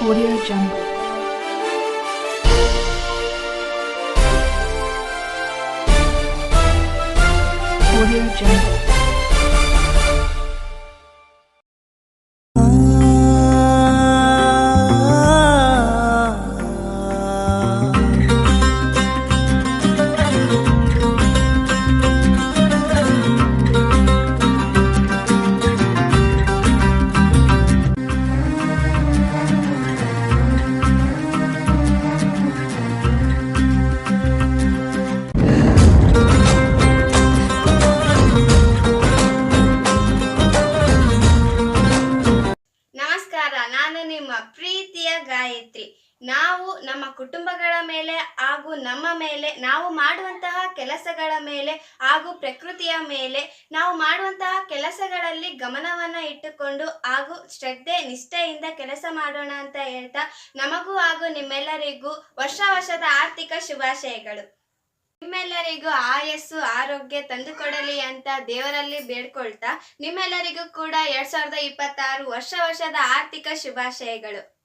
Audio Jungle. Audio Jungle. ನಮಸ್ಕಾರ, ನಾನು ನಿಮ್ಮ ಪ್ರೀತಿಯ ಗಾಯತ್ರಿ. ನಾವು ನಮ್ಮ ಕುಟುಂಬಗಳ ಮೇಲೆ ಹಾಗೂ ನಮ್ಮ ಮೇಲೆ, ನಾವು ಮಾಡುವಂತಹ ಕೆಲಸಗಳ ಮೇಲೆ ಹಾಗೂ ಪ್ರಕೃತಿಯ ಮೇಲೆ, ನಾವು ಮಾಡುವಂತಹ ಕೆಲಸಗಳಲ್ಲಿ ಗಮನವನ್ನು ಇಟ್ಟುಕೊಂಡು ಹಾಗೂ ಶ್ರದ್ಧೆ ನಿಷ್ಠೆಯಿಂದ ಕೆಲಸ ಮಾಡೋಣ ಅಂತ ಹೇಳ್ತಾ, ನಮಗೂ ಹಾಗೂ ನಿಮ್ಮೆಲ್ಲರಿಗೂ ವರ್ಷದ ಆರ್ಥಿಕ ಶುಭಾಶಯಗಳು. ನಿಮ್ಮೆಲ್ಲರಿಗೂ ಆಯಸ್ಸು ಆರೋಗ್ಯ ತಂದುಕೊಡಲಿ ಅಂತ ದೇವರಲ್ಲಿ ಬೇಡ್ಕೊಳ್ತಾ, ನಿಮ್ಮೆಲ್ಲರಿಗೂ ಕೂಡ 2026 ವರ್ಷದ ಆರ್ಥಿಕ ಶುಭಾಶಯಗಳು.